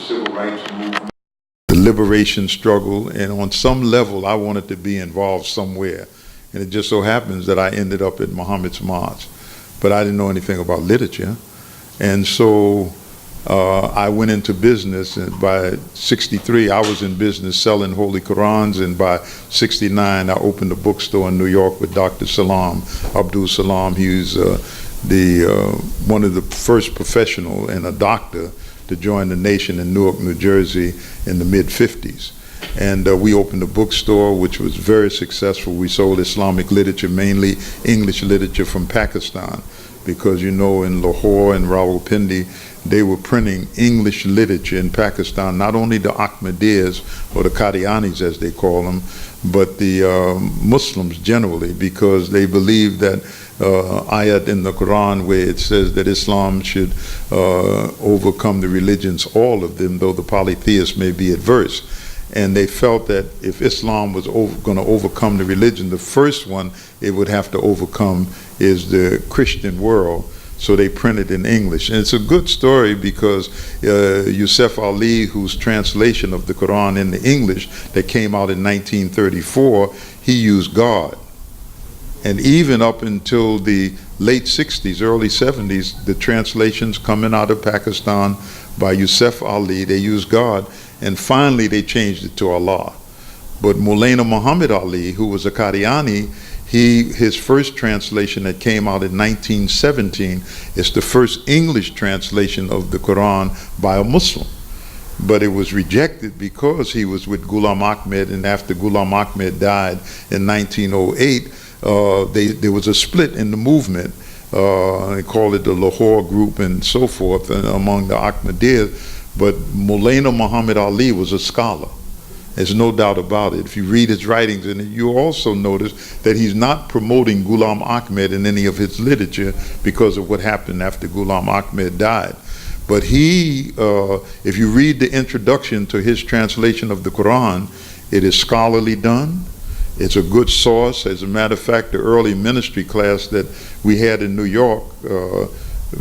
civil rights movement, the liberation struggle, and on some level I wanted to be involved somewhere. And it just so happens that I ended up at Muhammad's Mosque. But I didn't know anything about literature. And so I went into business, and by 63 I was in business selling Holy Qurans, and by 69 I opened a bookstore in New York with Dr. Salam, Abdul Salam. He was one of the first professional and a doctor to join the nation in Newark, New Jersey in the mid-50s. And we opened a bookstore which was very successful. We sold Islamic literature, mainly English literature from Pakistan, because you know in Lahore and Rawalpindi they were printing English literature in Pakistan, not only the Ahmadiyas or the Qadianis as they call them, but the Muslims generally, because they believe that ayat in the Quran where it says that Islam should overcome the religions, all of them, though the polytheists may be adverse. And they felt that if Islam was going to overcome the religion, the first one it would have to overcome is the Christian world. So they printed in English. And it's a good story because Yusuf Ali, whose translation of the Quran in the English that came out in 1934, he used God. And even up until the late 60s, early 70s, the translations coming out of Pakistan by Yusuf Ali, they used God. And finally they changed it to Allah. But Maulana Muhammad Ali, who was a Qadiani, his first translation that came out in 1917 is the first English translation of the Quran by a Muslim. But it was rejected because he was with Ghulam Ahmed, and after Ghulam Ahmed died in 1908, there was a split in the movement. They called it the Lahore group and so forth, and among the Ahmadiyyas. But Maulana Muhammad Ali was a scholar. There's no doubt about it. If you read his writings, and you also notice that he's not promoting Ghulam Ahmed in any of his literature because of what happened after Ghulam Ahmed died. But he, if you read the introduction to his translation of the Quran, it is scholarly done. It's a good source. As a matter of fact, the early ministry class that we had in New York,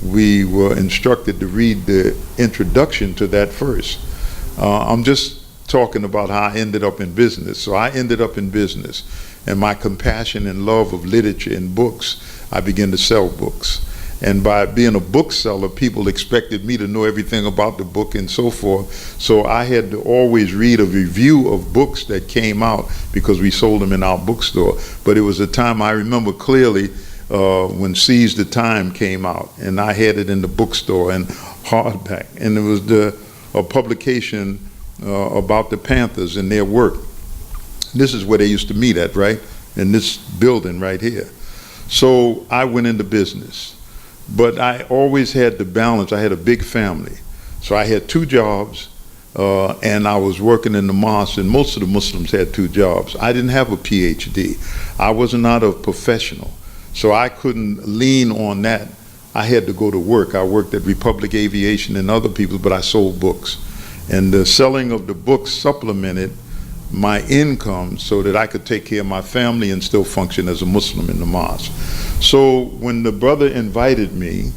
we were instructed to read the introduction to that first. I'm just talking about how I ended up in business. So I ended up in business, and my compassion and love of literature and books, I began to sell books. And by being a bookseller, people expected me to know everything about the book and so forth. So I had to always read a review of books that came out because we sold them in our bookstore. But it was a time I remember clearly when Seize the Time came out, and I had it in the bookstore and hardback. And it was a publication about the Panthers and their work. This is where they used to meet at, right? In this building right here. So I went into business. But I always had the balance. I had a big family. So I had 2 jobs, and I was working in the mosque, and most of the Muslims had 2 jobs. I didn't have a PhD. I was not a professional. So I couldn't lean on that. I had to go to work. I worked at Republic Aviation and other people, but I sold books. And the selling of the books supplemented my income so that I could take care of my family and still function as a Muslim in the mosque. So when the brother invited me,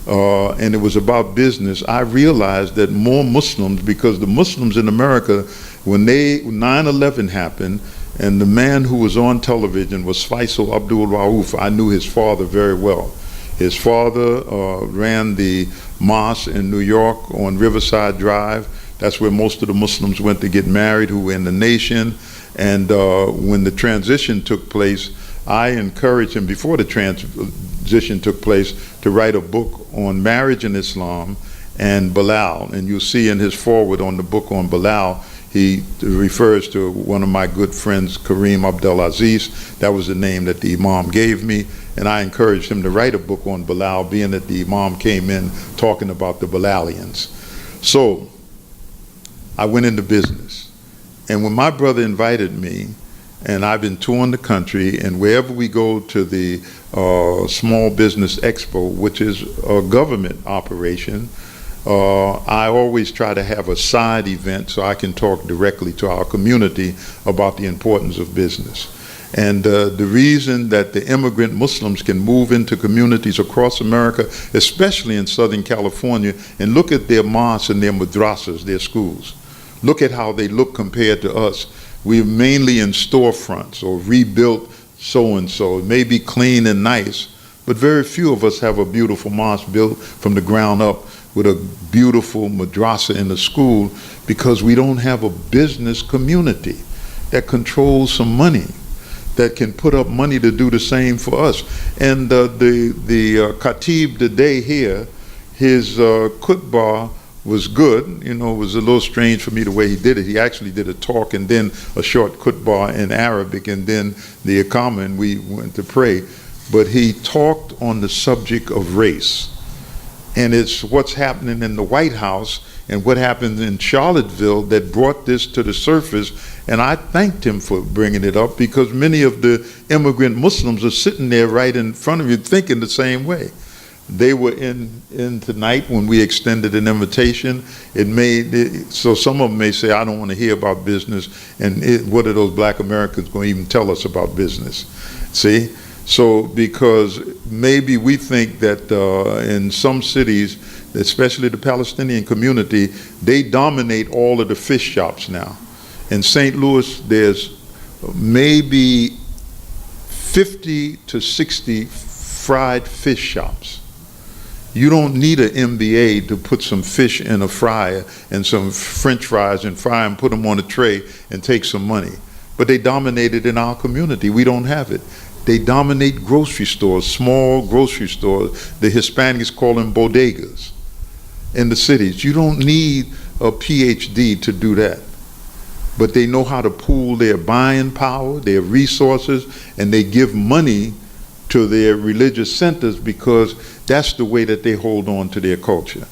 and it was about business, I realized that more Muslims, because the Muslims in America, when 9/11 happened, and the man who was on television was Faisal Abdul Rauf, I knew his father very well. His father ran the mosque in New York on Riverside Drive. That's where most of the Muslims went to get married who were in the nation. And when the transition took place, I encouraged him, before the transition took place, to write a book on marriage in Islam and Bilal. And you'll see in his foreword on the book on Bilal, he refers to one of my good friends, Kareem Abdelaziz. That was the name that the Imam gave me. And I encouraged him to write a book on Bilal, being that the Imam came in talking about the Bilalians. So I went into business. And when my brother invited me, and I've been touring the country, and wherever we go to the Small Business Expo, which is a government operation, I always try to have a side event so I can talk directly to our community about the importance of business. And the reason that the immigrant Muslims can move into communities across America, especially in Southern California, and look at their mosques and their madrasas, their schools. Look at how they look compared to us. We're mainly in storefronts or rebuilt so-and-so. It may be clean and nice, but very few of us have a beautiful mosque built from the ground up with a beautiful madrasa in the school, because we don't have a business community that controls some money, that can put up money to do the same for us. And the Khatib today here, his khutbah was good. You know, it was a little strange for me the way he did it. He actually did a talk and then a short khutbah in Arabic and then the Iqamah, and we went to pray. But he talked on the subject of race. And it's what's happening in the White House and what happened in Charlottesville that brought this to the surface. And I thanked him for bringing it up, because many of the immigrant Muslims are sitting there right in front of you thinking the same way. They were in tonight when we extended an invitation. So some of them may say, I don't want to hear about business, and what are those black Americans going to even tell us about business? See? So because maybe we think that in some cities, especially the Palestinian community, they dominate all of the fish shops now. In St. Louis, there's maybe 50 to 60 fried fish shops. You don't need an MBA to put some fish in a fryer and some French fries and fry and put them on a tray and take some money. But they dominate it in our community. We don't have it. They dominate grocery stores, small grocery stores. The Hispanics call them bodegas in the cities. You don't need a PhD to do that. But they know how to pool their buying power, their resources, and they give money to their religious centers, because that's the way that they hold on to their culture.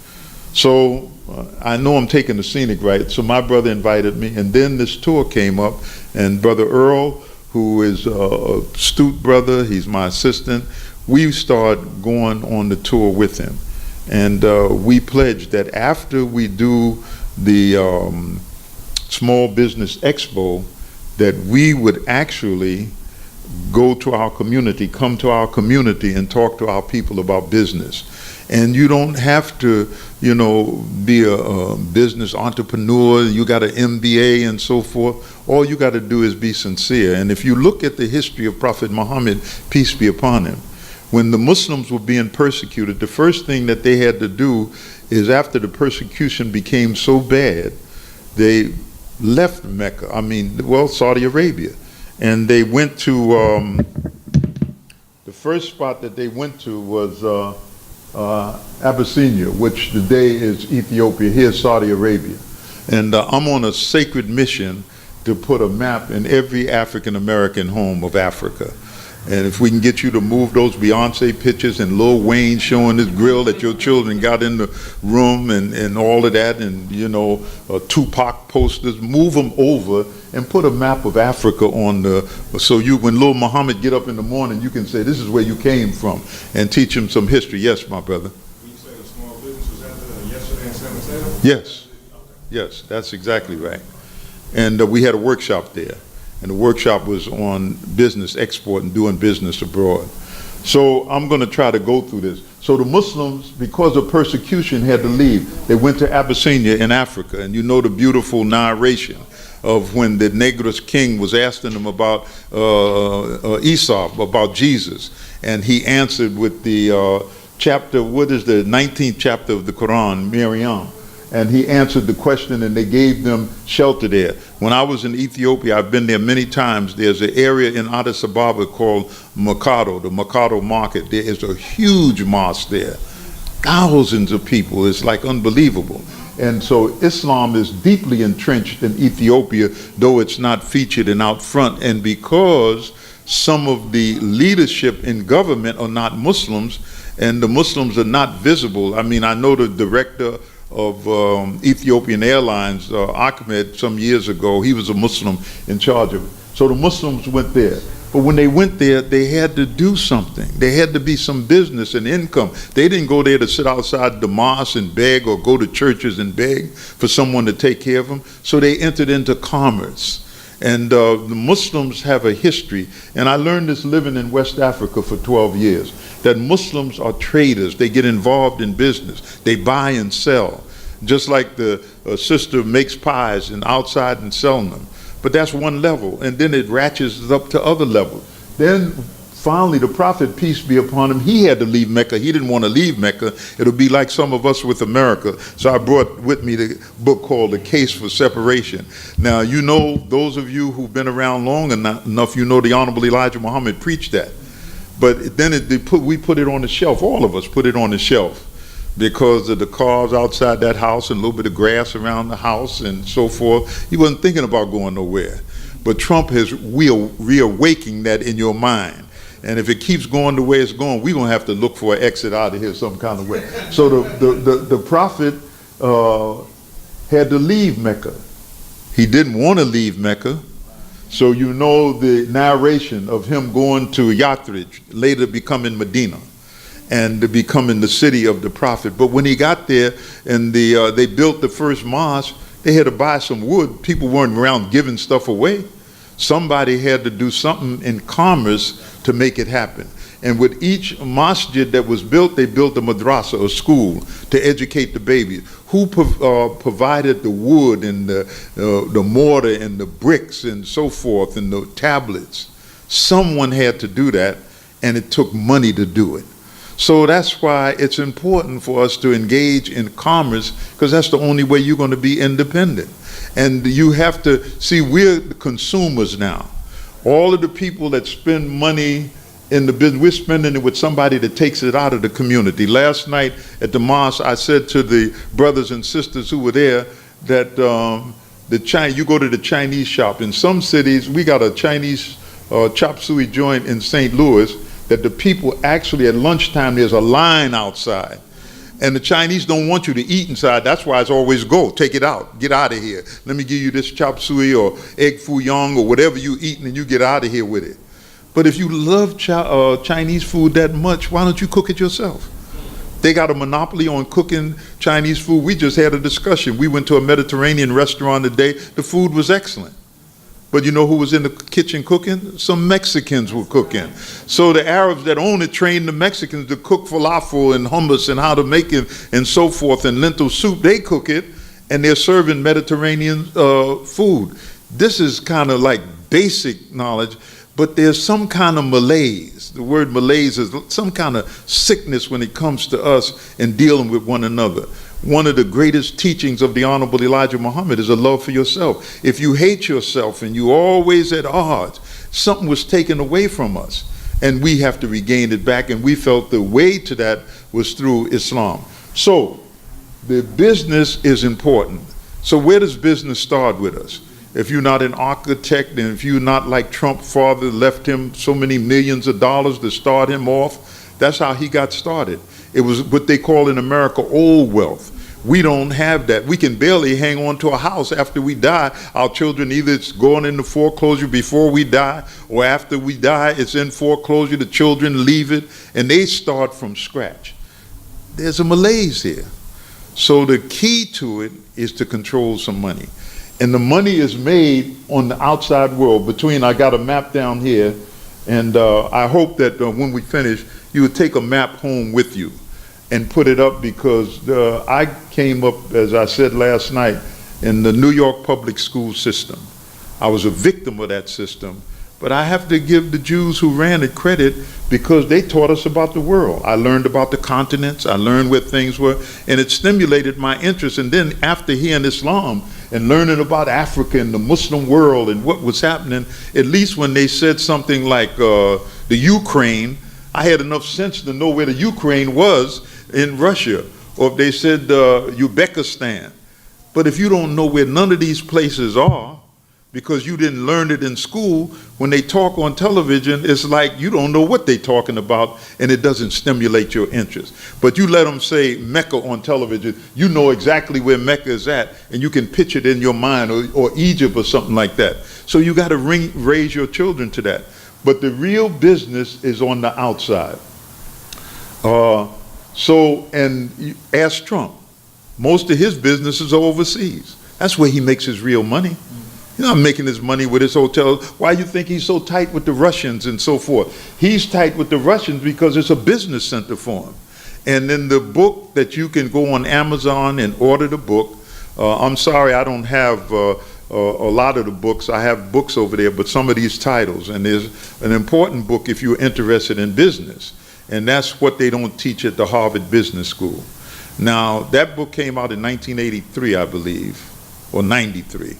So I know I'm taking the scenic right, so my brother invited me, and then this tour came up, and Brother Earl, who is a astute brother, he's my assistant, we started going on the tour with him. And we pledged that after we do the Small Business Expo, that we would actually go to our community, come to our community and talk to our people about business. And you don't have to, you know, be a business entrepreneur, you got an MBA and so forth. All you got to do is be sincere. And if you look at the history of Prophet Muhammad, peace be upon him, when the Muslims were being persecuted, the first thing that they had to do is, after the persecution became so bad, they left Mecca, Saudi Arabia. And they went to, the first spot that they went to was Abyssinia, which today is Ethiopia. Here's Saudi Arabia. And I'm on a sacred mission to put a map in every African American home of Africa. And if we can get you to move those Beyonce pictures and Lil Wayne showing his grill that your children got in the room and all of that, and Tupac posters, move them over and put a map of Africa on so when Lil Muhammad get up in the morning, you can say, this is where you came from, and teach him some history. Yes, my brother. When you say the small business, was that yesterday in San Mateo? Yes. Yes, that's exactly right. And we had a workshop there. And the workshop was on business export and doing business abroad. So I'm going to try to go through this. So the Muslims, because of persecution, had to leave. They went to Abyssinia in Africa. And you know the beautiful narration of when the Negress king was asking them about Esau, about Jesus. And he answered with the chapter, what is the 19th chapter of the Quran, Maryam. And he answered the question, and they gave them shelter there. When I was in Ethiopia, I've been there many times. There's an area in Addis Ababa called Mercado, the Mercado Market. There is a huge mosque there. Thousands of people. It's like unbelievable. And so Islam is deeply entrenched in Ethiopia, though it's not featured and out front. And because some of the leadership in government are not Muslims, and the Muslims are not visible. I mean, I know the director of Ethiopian Airlines, Ahmed, some years ago, he was a Muslim in charge of it. So the Muslims went there. But when they went there, they had to do something. There had to be some business and income. They didn't go there to sit outside the mosque and beg, or go to churches and beg for someone to take care of them. So they entered into commerce. And the Muslims have a history, and I learned this living in West Africa for 12 years, that Muslims are traders. They get involved in business. They buy and sell, just like the sister makes pies and outside and selling them. But that's one level, and then it ratchets up to other levels. Then finally, the Prophet, peace be upon him, he had to leave Mecca. He didn't want to leave Mecca. It'll be like some of us with America. So I brought with me the book called The Case for Separation. Now, you know, those of you who've been around long enough, you know the Honorable Elijah Muhammad preached that. But then we put it on the shelf. All of us put it on the shelf because of the cars outside that house and a little bit of grass around the house and so forth. He wasn't thinking about going nowhere. But Trump has reawakened that in your mind. And if it keeps going the way it's going, we're going to have to look for an exit out of here some kind of way. So the Prophet had to leave Mecca. He didn't want to leave Mecca. So you know the narration of him going to Yathrib, later becoming Medina, and to becoming the city of the Prophet. But when he got there and they built the first mosque, they had to buy some wood. People weren't around giving stuff away. Somebody had to do something in commerce to make it happen. And with each masjid that was built, they built a madrasa, a school, to educate the babies. Who provided the wood and the mortar and the bricks and so forth and the tablets? Someone had to do that, and it took money to do it. So that's why it's important for us to engage in commerce, because that's the only way you're going to be independent. And you have to see, we're the consumers now. All of the people that spend money in the business, we're spending it with somebody that takes it out of the community. Last night at the mosque, I said to the brothers and sisters who were there that you go to the Chinese shop. In some cities, we got a Chinese chop suey joint in St. Louis that the people actually at lunchtime, there's a line outside. And the Chinese don't want you to eat inside. That's why it's always go, take it out, get out of here. Let me give you this chop suey or egg foo young or whatever you eating, and you get out of here with it. But if you love Chinese food that much, why don't you cook it yourself? They got a monopoly on cooking Chinese food. We just had a discussion. We went to a Mediterranean restaurant today. The food was excellent. But you know who was in the kitchen cooking? Some Mexicans were cooking. So the Arabs that own it trained the Mexicans to cook falafel and hummus and how to make it and so forth, and lentil soup. They cook it, and they're serving Mediterranean food. This is kind of like basic knowledge, but there's some kind of malaise. The word malaise is some kind of sickness when it comes to us and dealing with one another. One of the greatest teachings of the Honorable Elijah Muhammad is a love for yourself. If you hate yourself and you're always at odds, something was taken away from us, and we have to regain it back, and we felt the way to that was through Islam. So the business is important. So where does business start with us? If you're not an architect, and if you're not like Trump's father left him so many millions of dollars to start him off, that's how he got started. It was what they call in America old wealth. We don't have that. We can barely hang on to a house after we die. Our children, either it's going into foreclosure before we die, or after we die, it's in foreclosure. The children leave it, and they start from scratch. There's a malaise here. So the key to it is to control some money. And the money is made on the outside world. I got a map down here, and I hope that when we finish, you would take a map home with you and put it up, because I came up, as I said last night, in the New York public school system. I was a victim of that system, but I have to give the Jews who ran it credit, because they taught us about the world. I learned about the continents, I learned where things were, and it stimulated my interest. And then after hearing Islam and learning about Africa and the Muslim world and what was happening, at least when they said something like the Ukraine, I had enough sense to know where the Ukraine was in Russia, or if they said Uzbekistan. But if you don't know where none of these places are, because you didn't learn it in school, when they talk on television, it's like you don't know what they're talking about, and it doesn't stimulate your interest. But you let them say Mecca on television, you know exactly where Mecca is at, and you can picture it in your mind, or Egypt or something like that. So you got to raise your children to that. But the real business is on the outside. And ask Trump. Most of his business is overseas. That's where he makes his real money. He's not making his money with his hotel. Why you think he's so tight with the Russians and so forth? He's tight with the Russians because it's a business center for him. And in the book that you can go on Amazon and order the book, I'm sorry I don't have a lot of the books. I have books over there, but some of these titles. And there's an important book if you're interested in business. And that's what they don't teach at the Harvard Business School. Now, that book came out in 1983, I believe, or 93.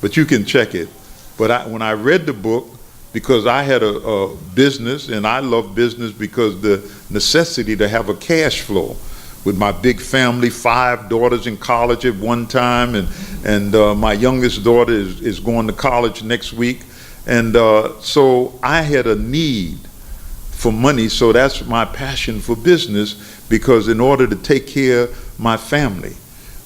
But you can check it. But when I read the book, because I had a business, and I love business because the necessity to have a cash flow with my big family, 5 daughters in college at one time, and my youngest daughter is going to college next week. And so I had a need for money, so that's my passion for business, because in order to take care of my family,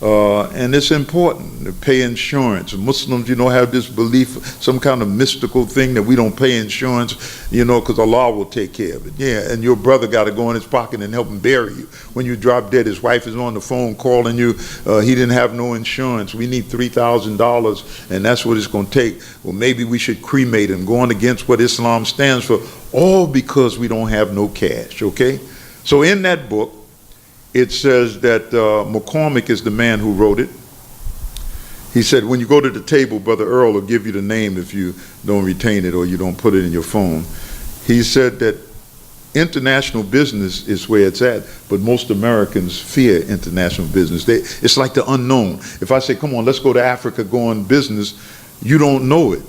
and it's important to pay insurance. Muslims, have this belief, some kind of mystical thing that we don't pay insurance, because Allah will take care of it. Yeah, and your brother got to go in his pocket and help him bury you. When you drop dead, his wife is on the phone calling you, he didn't have no insurance. We need $3,000, and that's what it's going to take. Well, maybe we should cremate him, going against what Islam stands for, all because we don't have no cash, okay? So in that book, it says that McCormick is the man who wrote it. He said, when you go to the table, Brother Earl will give you the name if you don't retain it or you don't put it in your phone. He said that international business is where it's at, but most Americans fear international business. It's like the unknown. If I say, come on, let's go to Africa, go on business, you don't know it.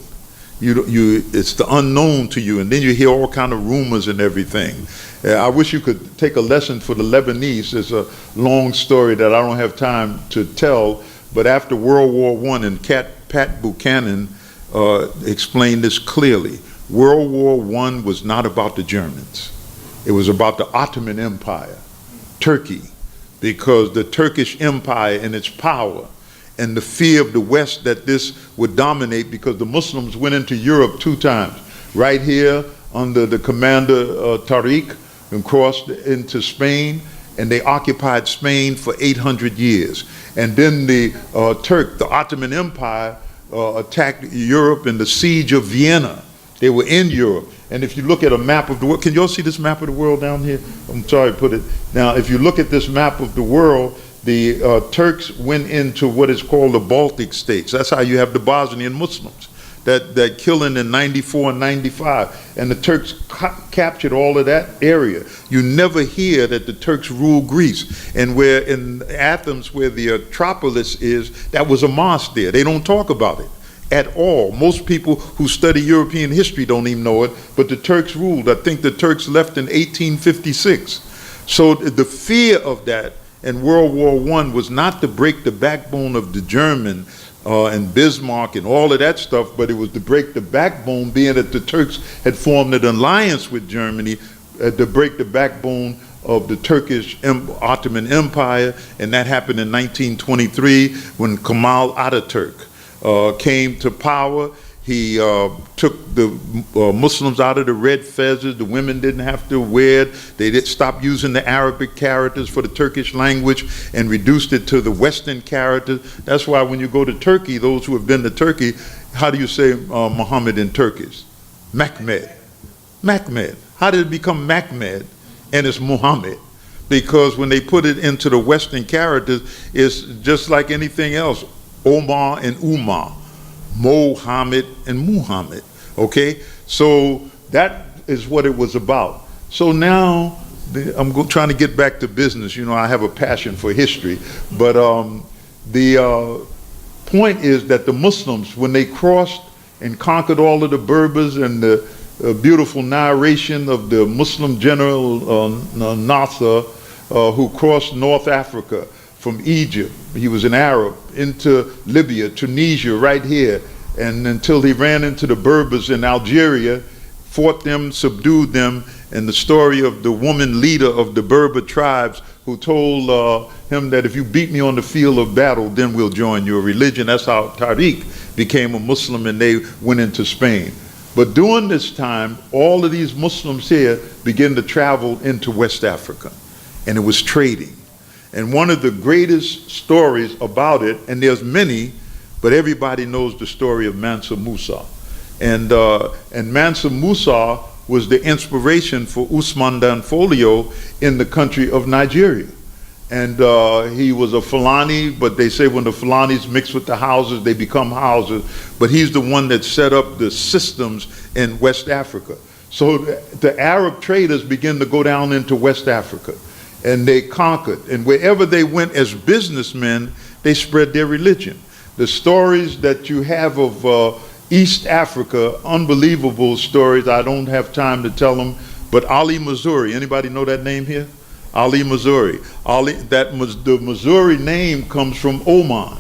It's the unknown to you, and then you hear all kind of rumors and everything. I wish you could take a lesson for the Lebanese. It's a long story that I don't have time to tell, but after World War I, and Pat Buchanan explained this clearly, World War I was not about the Germans. It was about the Ottoman Empire, Turkey, because the Turkish Empire and its power and the fear of the West that this would dominate, because the Muslims went into Europe 2 times, right here under the commander Tariq, and crossed into Spain, and they occupied Spain for 800 years. And then the the Ottoman Empire attacked Europe in the siege of Vienna. They were in Europe. And if you look at a map of the world, can you all see this map of the world down here? I'm sorry to put it. Now, if you look at this map of the world, the Turks went into what is called the Baltic states. That's how you have the Bosnian Muslims that killing in 94 and 95. And the Turks captured all of that area. You never hear that the Turks ruled Greece. And where in Athens, where the Acropolis is, that was a mosque there. They don't talk about it at all. Most people who study European history don't even know it, but the Turks ruled. I think the Turks left in 1856. So the fear of that in World War I was not to break the backbone of the German and Bismarck and all of that stuff, but it was to break the backbone, being that the Turks had formed an alliance with Germany, to break the backbone of the Turkish Ottoman Empire, and that happened in 1923 when Kemal Ataturk came to power. He took the Muslims out of the red fezzes. The women didn't have to wear it. They did stop using the Arabic characters for the Turkish language and reduced it to the Western characters. That's why when you go to Turkey, those who have been to Turkey, how do you say Muhammad in Turkish? Mehmed. Mehmed. How did it become Mehmed and it's Muhammad? Because when they put it into the Western characters, it's just like anything else. Omar and Umar. Mohammed and Muhammad, okay? So that is what it was about. So now, I'm trying to get back to business. I have a passion for history, but the point is that the Muslims, when they crossed and conquered all of the Berbers, and the beautiful narration of the Muslim general Nasser, who crossed North Africa from Egypt, he was an Arab, into Libya, Tunisia, right here, and until he ran into the Berbers in Algeria, fought them, subdued them, and the story of the woman leader of the Berber tribes who told him that if you beat me on the field of battle, then we'll join your religion. That's how Tariq became a Muslim, and they went into Spain. But during this time, all of these Muslims here began to travel into West Africa, and it was trading. And one of the greatest stories about it, and there's many, but everybody knows the story of Mansa Musa. And Mansa Musa was the inspiration for Usman Dan Fodio in the country of Nigeria. And he was a Fulani, but they say when the Fulanis mix with the Hausas, they become Hausas. But he's the one that set up the systems in West Africa. So the Arab traders began to go down into West Africa, and they conquered. And wherever they went as businessmen, they spread their religion. The stories that you have of East Africa, unbelievable stories. I don't have time to tell them, but Ali Missouri, anybody know that name here? Ali Missouri. The Missouri name comes from Oman.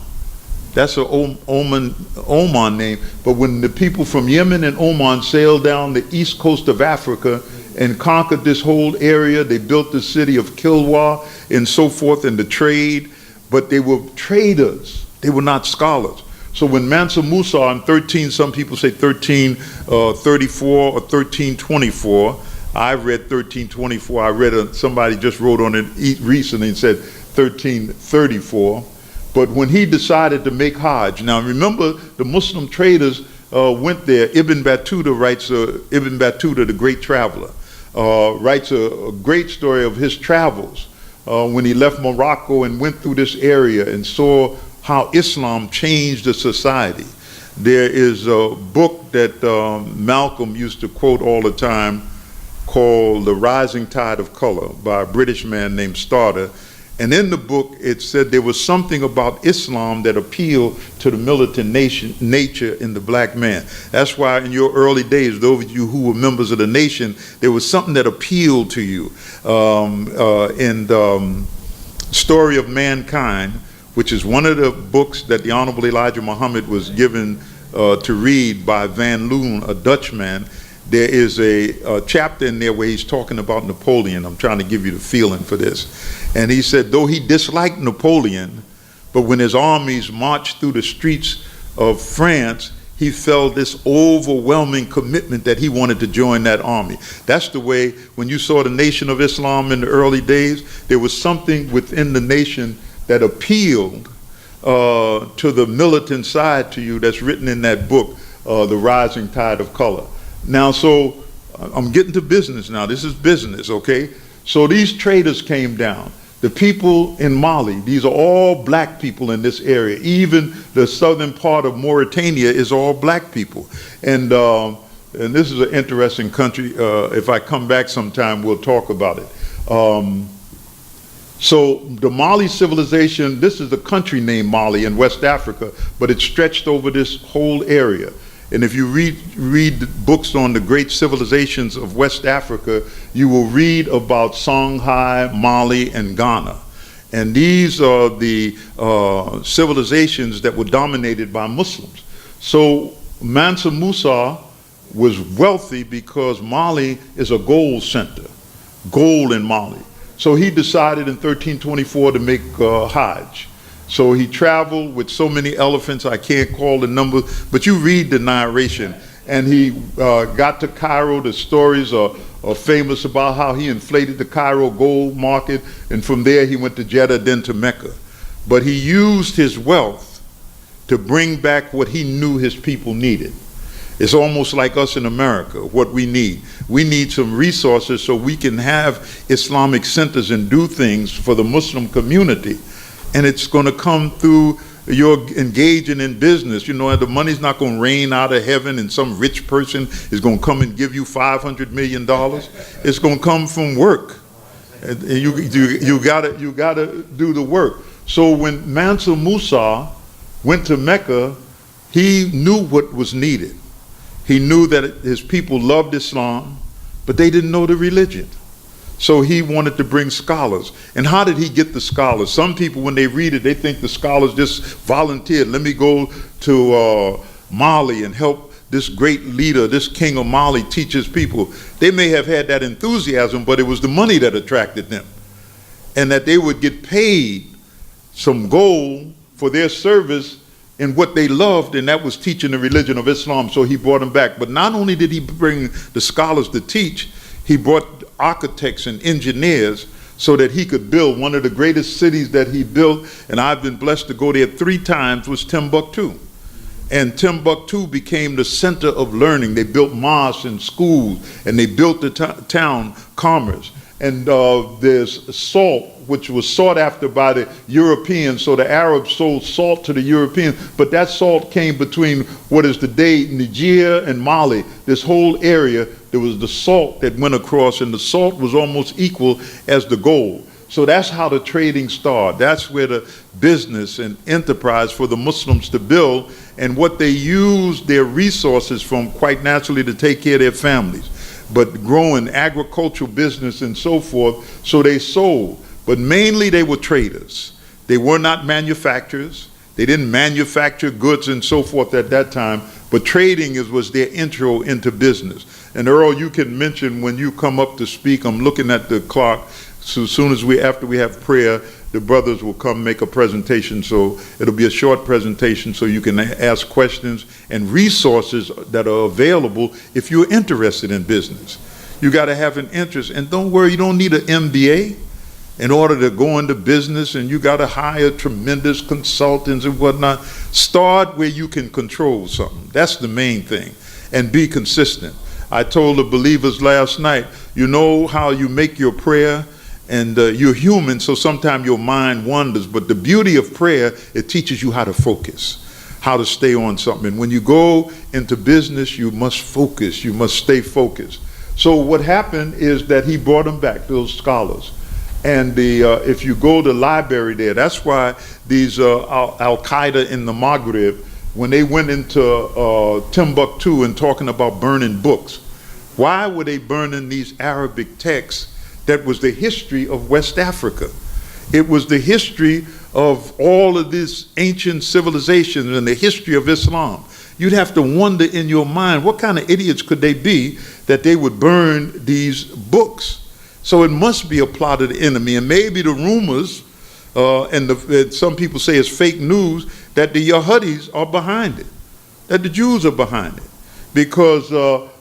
That's an Oman name. But when the people from Yemen and Oman sailed down the east coast of Africa and conquered this whole area, they built the city of Kilwa and so forth, and the trade. But they were traders. They were not scholars. So when Mansa Musa in some people say 1334 or 1324, I read 1324. I read somebody just wrote on it recently and said 1334. But when he decided to make Hajj, now remember the Muslim traders went there. Ibn Battuta writes, Ibn Battuta, the great traveler, writes a great story of his travels when he left Morocco and went through this area and saw how Islam changed the society. There is a book that Malcolm used to quote all the time called The Rising Tide of Color by a British man named Starter. And in the book, it said there was something about Islam that appealed to the militant nature in the black man. That's why in your early days, those of you who were members of the nation, there was something that appealed to you. Story of Mankind, which is one of the books that the Honorable Elijah Muhammad was given to read by Van Loon, a Dutchman. There is a chapter in there where he's talking about Napoleon. I'm trying to give you the feeling for this. And he said, though he disliked Napoleon, but when his armies marched through the streets of France, he felt this overwhelming commitment that he wanted to join that army. That's the way, when you saw the Nation of Islam in the early days, there was something within the nation that appealed to the militant side to you that's written in that book, The Rising Tide of Color. Now, so I'm getting to business now. This is business, okay? So these traders came down. The people in Mali, these are all black people in this area. Even the southern part of Mauritania is all black people. And this is an interesting country. If I come back sometime, we'll talk about it. So the Mali civilization, this is a country named Mali in West Africa, but it stretched over this whole area. And if you read books on the great civilizations of West Africa, you will read about Songhai, Mali, and Ghana. And these are the civilizations that were dominated by Muslims. So Mansa Musa was wealthy because Mali is a gold center, gold in Mali. So he decided in 1324 to make Hajj. So he traveled with so many elephants, I can't call the number, but you read the narration. And he got to Cairo. The stories are famous about how he inflated the Cairo gold market, and from there he went to Jeddah, then to Mecca. But he used his wealth to bring back what he knew his people needed. It's almost like us in America, what we need. We need some resources so we can have Islamic centers and do things for the Muslim community. And it's going to come through your engaging in business. You know, the money's not going to rain out of heaven and some rich person is going to come and give you $500 million. It's going to come from work. And you gotta do the work. So when Mansa Musa went to Mecca, he knew what was needed. He knew that his people loved Islam, but they didn't know the religion. So he wanted to bring scholars. And how did he get the scholars? Some people, when they read it, they think the scholars just volunteered. Let me go to Mali and help this great leader, this king of Mali, teach his people. They may have had that enthusiasm, but it was the money that attracted them. And that they would get paid some gold for their service in what they loved, and that was teaching the religion of Islam. So he brought them back. But not only did he bring the scholars to teach, he brought architects and engineers so that he could build one of the greatest cities that he built, and I've been blessed to go there 3 times, was Timbuktu. And Timbuktu became the center of learning. They built mosques and schools, and they built the town commerce. And there's salt, which was sought after by the Europeans, so the Arabs sold salt to the Europeans, but that salt came between what is today Niger and Mali. This whole area, there was the salt that went across, and the salt was almost equal as the gold. So that's how the trading started. That's where the business and enterprise for the Muslims to build, and what they used their resources from quite naturally to take care of their families. But growing agricultural business and so forth, so they sold. But mainly they were traders. They were not manufacturers. They didn't manufacture goods and so forth at that time, but trading was their intro into business. And Earl, you can mention when you come up to speak, I'm looking at the clock, so as soon as after we have prayer, the brothers will come make a presentation. So it'll be a short presentation so you can ask questions and resources that are available if you're interested in business. You got to have an interest. And don't worry, you don't need an MBA in order to go into business, and you got to hire tremendous consultants and whatnot. Start where you can control something. That's the main thing. And be consistent. I told the believers last night, you know how you make your prayer? And you're human, so sometimes your mind wanders. But the beauty of prayer, it teaches you how to focus, how to stay on something. And when you go into business, you must focus. You must stay focused. So what happened is that he brought them back, those scholars. And if you go to the library there, that's why these Al-Qaeda in the Maghreb, when they went into Timbuktu and talking about burning books, why were they burning these Arabic texts? That was the history of West Africa. It was the history of all of these ancient civilizations and the history of Islam. You'd have to wonder in your mind, what kind of idiots could they be that they would burn these books? So it must be a plot of the enemy. And maybe the rumors, and some people say it's fake news, that the Yahudis are behind it, that the Jews are behind it. Because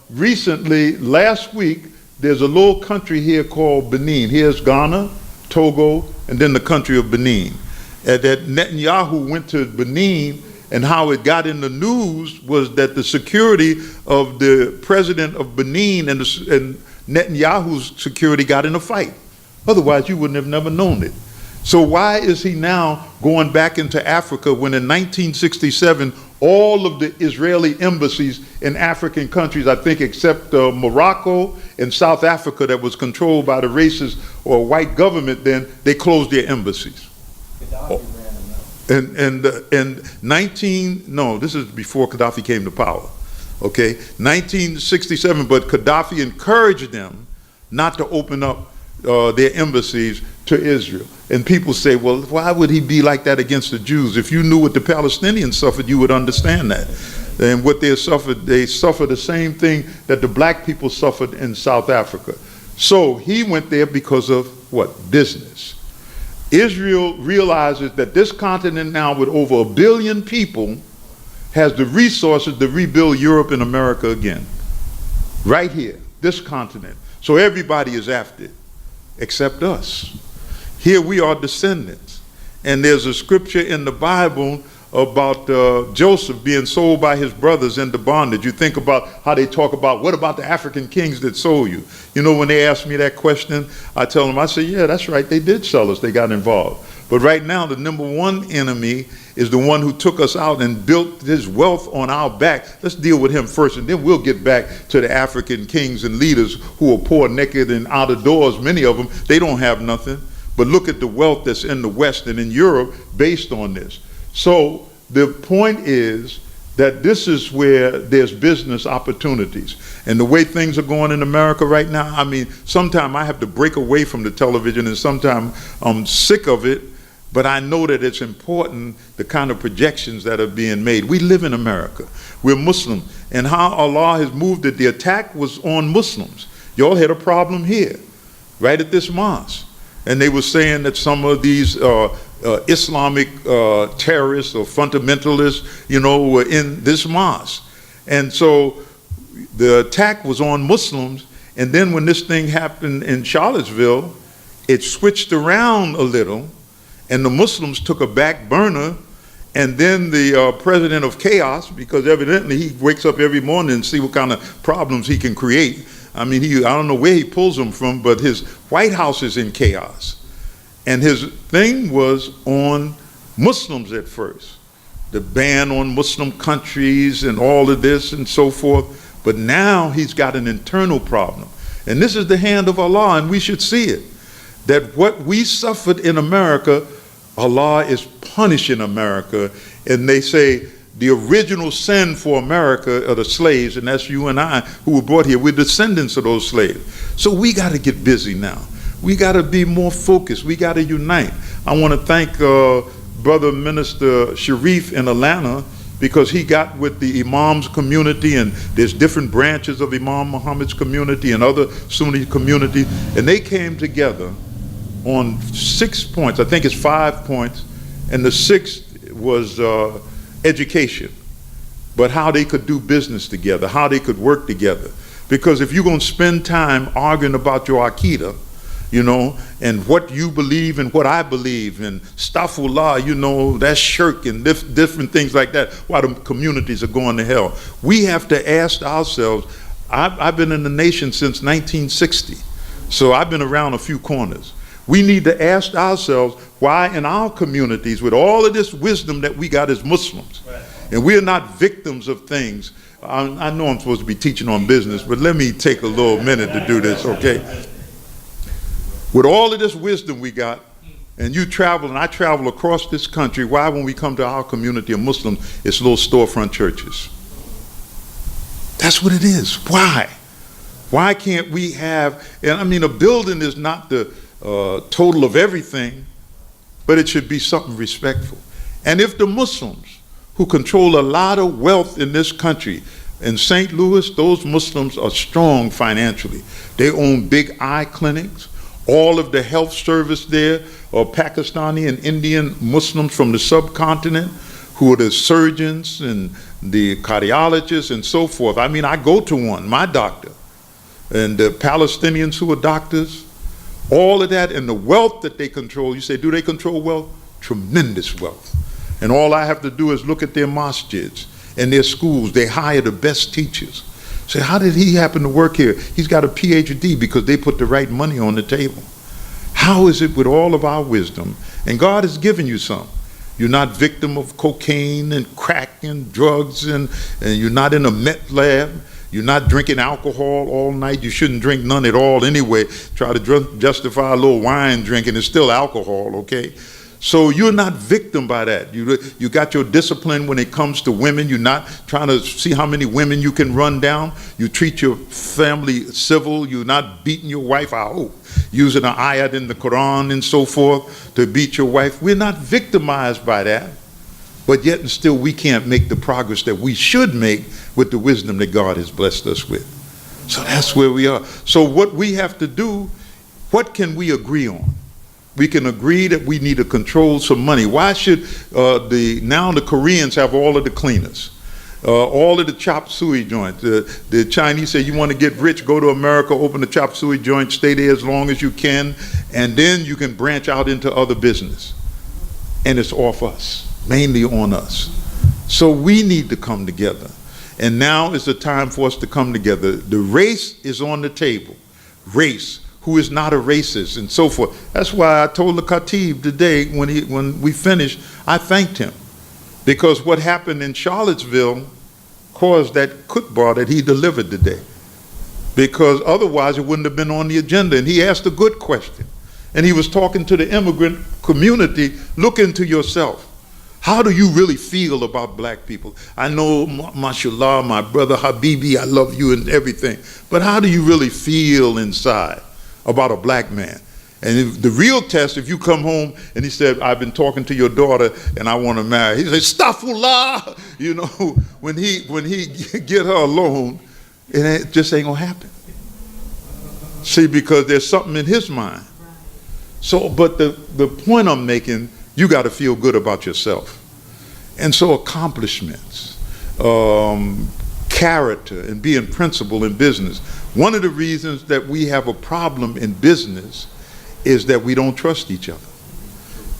recently, last week, there's a little country here called Benin. Here's Ghana, Togo, and then the country of Benin. And that Netanyahu went to Benin, and how it got in the news was that the security of the president of Benin and Netanyahu's security got in a fight. Otherwise, you wouldn't have never known it. So why is he now going back into Africa when in 1967, all of the Israeli embassies in African countries, I think except Morocco and South Africa that was controlled by the racist or white government then, they closed their embassies. And this is before Gaddafi came to power, okay? 1967, but Gaddafi encouraged them not to open up their embassies to Israel. And people say, well, why would he be like that against the Jews? If you knew what the Palestinians suffered, you would understand that. And what they suffered the same thing that the black people suffered in South Africa. So he went there because of what? Business. Israel realizes that this continent now with over 1 billion people has the resources to rebuild Europe and America again. Right here, this continent. So everybody is after it, except us. Here we are descendants. And there's a scripture in the Bible about Joseph being sold by his brothers into bondage. You think about how they talk about, what about the African kings that sold you? You know, when they ask me that question, I tell them, I say, yeah, that's right, they did sell us, they got involved. But right now, the number one enemy is the one who took us out and built his wealth on our back. Let's deal with him first, and then we'll get back to the African kings and leaders who are poor, naked, and out of doors. Many of them, they don't have nothing. But look at the wealth that's in the West and in Europe based on this. So the point is that this is where there's business opportunities. And the way things are going in America right now, I mean, sometimes I have to break away from the television, and sometimes I'm sick of it, but I know that it's important, the kind of projections that are being made. We live in America. We're Muslim. And how Allah has moved it, the attack was on Muslims. Y'all had a problem here, right at this mosque. And they were saying that some of these Islamic terrorists or fundamentalists, you know, were in this mosque. And so the attack was on Muslims. And then when this thing happened in Charlottesville, it switched around a little, and the Muslims took a back burner and then the president of chaos, because evidently he wakes up every morning and see what kind of problems he can create. I mean, I don't know where he pulls them from, but his White House is in chaos. And his thing was on Muslims at first, the ban on Muslim countries and all of this and so forth. But now he's got an internal problem. And this is the hand of Allah, and we should see it, that what we suffered in America, Allah is punishing America. And they say the original sin for America are the slaves, and that's you and I who were brought here. We're descendants of those slaves. So we got to get busy now. We got to be more focused. We got to unite. I want to thank Brother Minister Sharif in Atlanta, because he got with the Imams community, and there's different branches of Imam Muhammad's community and other Sunni communities, and they came together on 6 points. I think it's 5 points, and the sixth was education, but how they could do business together, how they could work together. Because if you're going to spend time arguing about your Aqidah, you know, and what you believe and what I believe, and Astaghfirullah, you know, that's shirk and different things like that, while the communities are going to hell. We have to ask ourselves, I've been in the nation since 1960, so I've been around a few corners. We need to ask ourselves why in our communities, with all of this wisdom that we got as Muslims, and we're not victims of things. I know I'm supposed to be teaching on business, but let me take a little minute to do this, okay? With all of this wisdom we got, and you travel, and I travel across this country, why when we come to our community of Muslims, it's little storefront churches? That's what it is. Why? Why can't we have, and I mean, a building is not the total of everything, but it should be something respectful. And if the Muslims, who control a lot of wealth in this country, in St. Louis, those Muslims are strong financially. They own big eye clinics. All of the health service there are Pakistani and Indian Muslims from the subcontinent, who are the surgeons and the cardiologists and so forth. I mean, I go to one, my doctor, and the Palestinians who are doctors, all of that, and the wealth that they control. You say, do they control wealth? Tremendous wealth. And all I have to do is look at their masjids and their schools. They hire the best teachers. Say, how did he happen to work here? He's got a PhD because they put the right money on the table. How is it with all of our wisdom? And God has given you some. You're not victim of cocaine and crack and drugs, and you're not in a meth lab. You're not drinking alcohol all night. You shouldn't drink none at all anyway. Try to justify a little wine drinking. It's still alcohol, okay? So you're not victim by that. You got your discipline when it comes to women. You're not trying to see how many women you can run down. You treat your family civil. You're not beating your wife, I hope, using an ayat in the Quran and so forth to beat your wife. We're not victimized by that. But yet and still we can't make the progress that we should make with the wisdom that God has blessed us with. So that's where we are. So what we have to do, what can we agree on? We can agree that we need to control some money. Why should now the Koreans have all of the cleaners, all of the chop suey joints? The Chinese say, you want to get rich, go to America, open a chop suey joint, stay there as long as you can, and then you can branch out into other business. And it's off us, mainly on us. So we need to come together. And now is the time for us to come together. The race is on the table. Race. Who is not a racist, and so forth. That's why I told the Khatib today when we finished, I thanked him. Because what happened in Charlottesville caused that khutbah that he delivered today. Because otherwise it wouldn't have been on the agenda. And he asked a good question. And he was talking to the immigrant community, look into yourself. How do you really feel about black people? I know, mashallah, my brother Habibi, I love you and everything. But how do you really feel inside about a black man? And if the real test, if you come home and he said, I've been talking to your daughter and I want to marry, he said, Astaghfirullah. You know, when he get her alone, it just ain't gonna happen. See, because there's something in his mind. So, but the point I'm making, you got to feel good about yourself. And so accomplishments, character, and being principled in business. One of the reasons that we have a problem in business is that we don't trust each other.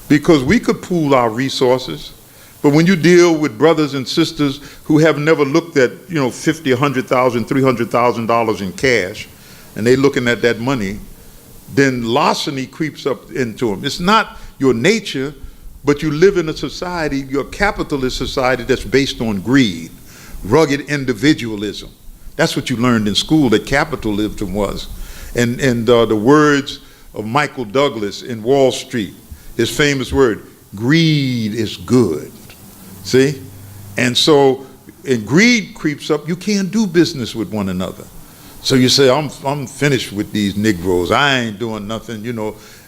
Because we could pool our resources, But when you deal with brothers and sisters who have never looked at, $50,000, $100,000, $300,000 in cash, and they looking at that money, then larceny creeps up into them. It's not your nature, but you live in a society, your capitalist society, that's based on greed, rugged individualism. That's what you learned in school, that capitalism was. And the words of Michael Douglas in Wall Street, his famous word, greed is good. See? And so, and greed creeps up, you can't do business with one another. So you say, I'm finished with these Negroes, I ain't doing nothing,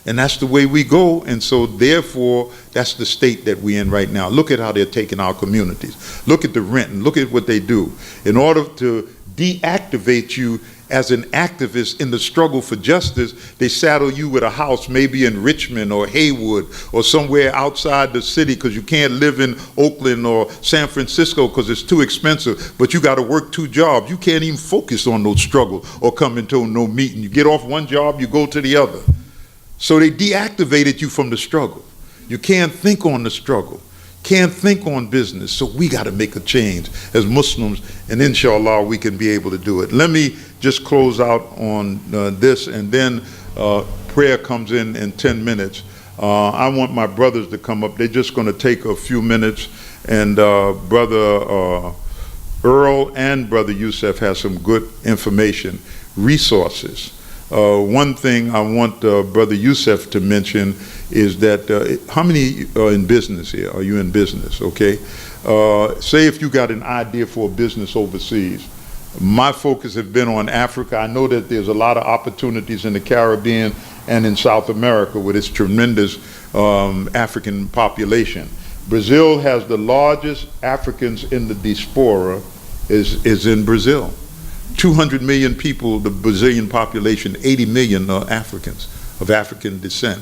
and that's the way we go. And so therefore, that's the state that we're in right now. Look at how they're taking our communities. Look at the rent and look at what they do. In order to deactivate you as an activist in the struggle for justice, they saddle you with a house maybe in Richmond or Haywood or somewhere outside the city, because you can't live in Oakland or San Francisco because it's too expensive, but you got to work 2 jobs. You can't even focus on no struggle or come into no meeting. You get off one job, you go to the other. So they deactivated you from the struggle. You can't think on the struggle, can't think on business. So we got to make a change as Muslims, and inshallah we can be able to do it. Let me just close out on this, and then prayer comes in 10 minutes. I want my brothers to come up. They're just going to take a few minutes, and Brother Earl and Brother Yusuf has some good information, resources. One thing I want Brother Yusuf to mention is that how many are in business here? Are you in business? Okay. Say if you got an idea for a business overseas. My focus has been on Africa. I know that there's a lot of opportunities in the Caribbean and in South America with its tremendous African population. Brazil has the largest Africans in the diaspora is in Brazil. 200 million people, the Brazilian population, 80 million are Africans of African descent.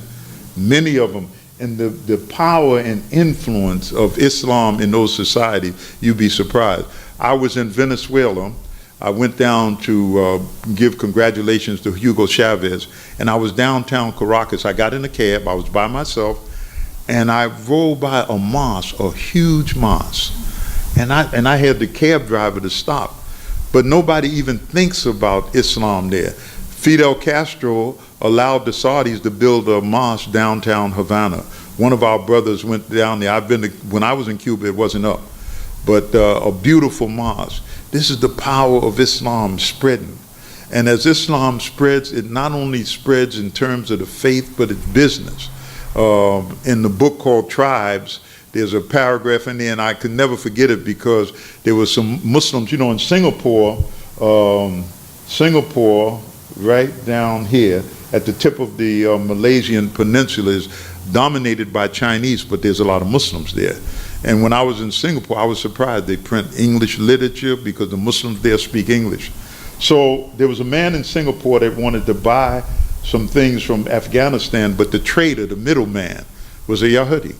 Many of them, and the power and influence of Islam in those societies, you'd be surprised. I was in Venezuela. I went down to give congratulations to Hugo Chavez, and I was downtown Caracas. I got in a cab, I was by myself, and I rolled by a mosque, a huge mosque, and I had the cab driver to stop. But nobody even thinks about Islam there. Fidel Castro allowed the Saudis to build a mosque downtown Havana. One of our brothers went down there. When I was in Cuba, it wasn't up, but a beautiful mosque. This is the power of Islam spreading. And as Islam spreads, it not only spreads in terms of the faith, but it's business. In the book called Tribes, there's a paragraph in there, and I could never forget it, because there were some Muslims, in Singapore, right down here at the tip of the Malaysian peninsula, is dominated by Chinese, but there's a lot of Muslims there. And when I was in Singapore, I was surprised. They print English literature because the Muslims there speak English. So there was a man in Singapore that wanted to buy some things from Afghanistan, but the trader, the middleman, was a Yahudi.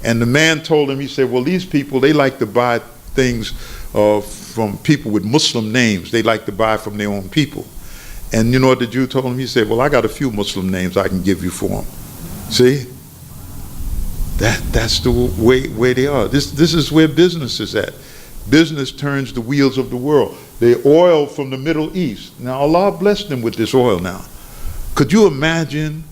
And the man told him, he said, well, these people, they like to buy things from people with Muslim names. They like to buy from their own people. And you know what the Jew told him? He said, well, I got a few Muslim names I can give you for them. See? That's the way they are. This is where business is at. Business turns the wheels of the world. The oil from the Middle East. Now, Allah blessed them with this oil now. Could you imagine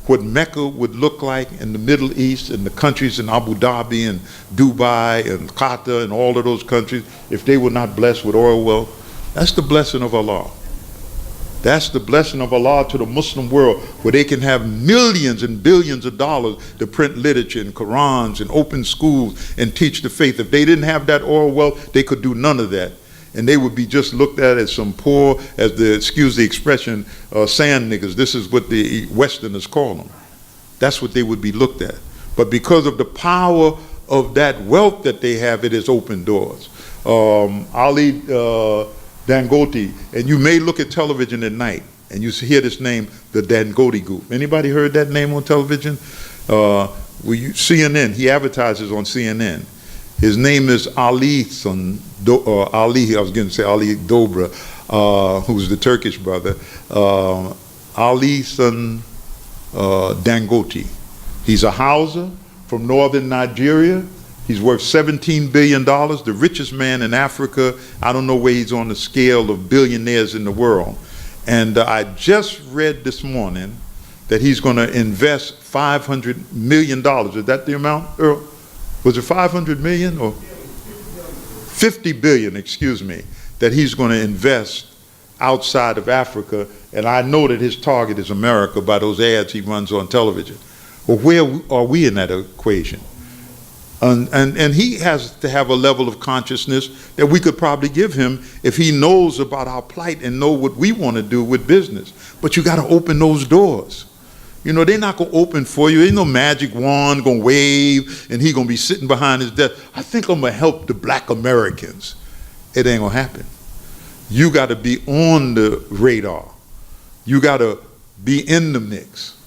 what Mecca would look like in the Middle East and the countries in Abu Dhabi and Dubai and Qatar and all of those countries if they were not blessed with oil wealth? That's the blessing of Allah. That's the blessing of Allah to the Muslim world, where they can have millions and billions of dollars to print literature and Qurans and open schools and teach the faith. If they didn't have that oil wealth, they could do none of that. And they would be just looked at as some poor, as the, excuse the expression, sand niggas. This is what the Westerners call them. That's what they would be looked at. But because of the power of that wealth that they have, it has opened doors. Ali Dangote, and you may look at television at night and you hear this name, the Dangote Group. Anybody heard that name on television? CNN, he advertises on CNN. His name is Ali Dobra, who's the Turkish brother, Ali Dangote. He's a Hausa from northern Nigeria, He's worth $17 billion, the richest man in Africa. I don't know where he's on the scale of billionaires in the world. And I just read this morning that he's going to invest $500 million. Is that the amount, Earl? Was it 500 million or 50 billion, excuse me, that he's going to invest outside of Africa? And I know that his target is America by those ads he runs on television. Well, where are we in that equation? And he has to have a level of consciousness that we could probably give him if he knows about our plight and know what we want to do with business. But you got to open those doors. You know, they're not going to open for you. Ain't no magic wand going to wave and he going to be sitting behind his desk. I think I'm going to help the black Americans. It ain't going to happen. You got to be on the radar. You got to be in the mix.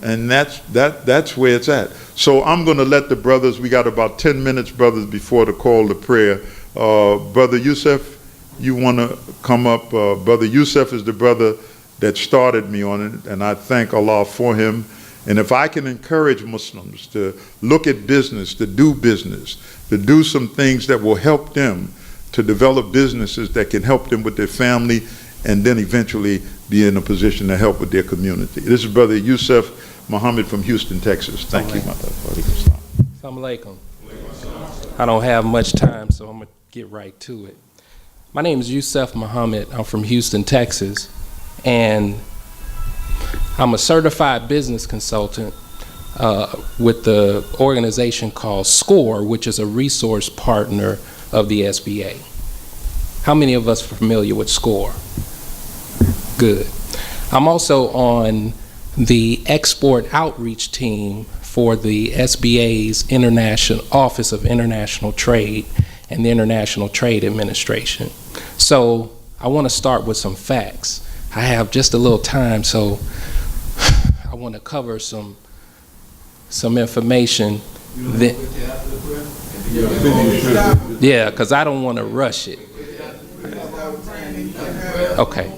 And that's where it's at. So I'm going to let the brothers, we got about 10 minutes, brothers, before the call to prayer. Brother Yusuf, you want to come up? Brother Yusuf is the brother that started me on it, and I thank Allah for him. And if I can encourage Muslims to look at business, to do some things that will help them to develop businesses that can help them with their family and then eventually be in a position to help with their community. This is Brother Yusuf Muhammad from Houston, Texas. Thank you, my brother. Assalamu alaikum. I don't have much time, so I'm going to get right to it. My name is Yusuf Muhammad. I'm from Houston, Texas, and I'm a certified business consultant with the organization called SCORE, which is a resource partner of the SBA. How many of us are familiar with SCORE? Good. I'm also on the export outreach team for the SBA's International Office of International Trade and the International Trade Administration. So I want to start with some facts. I have just a little time, so I want to cover some information. Yeah, because I don't want to rush it. Okay.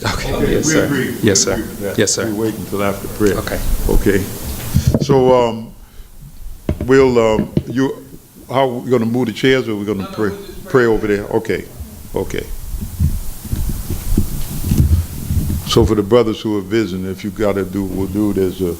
Okay. Yes, sir. Yes, sir. Yes, sir. We wait until after prayer. Okay. Okay. So how we going to move the chairs, or we going to pray over there? Okay. Okay. So for the brothers who are visiting, if you got to do, we'll do. There's a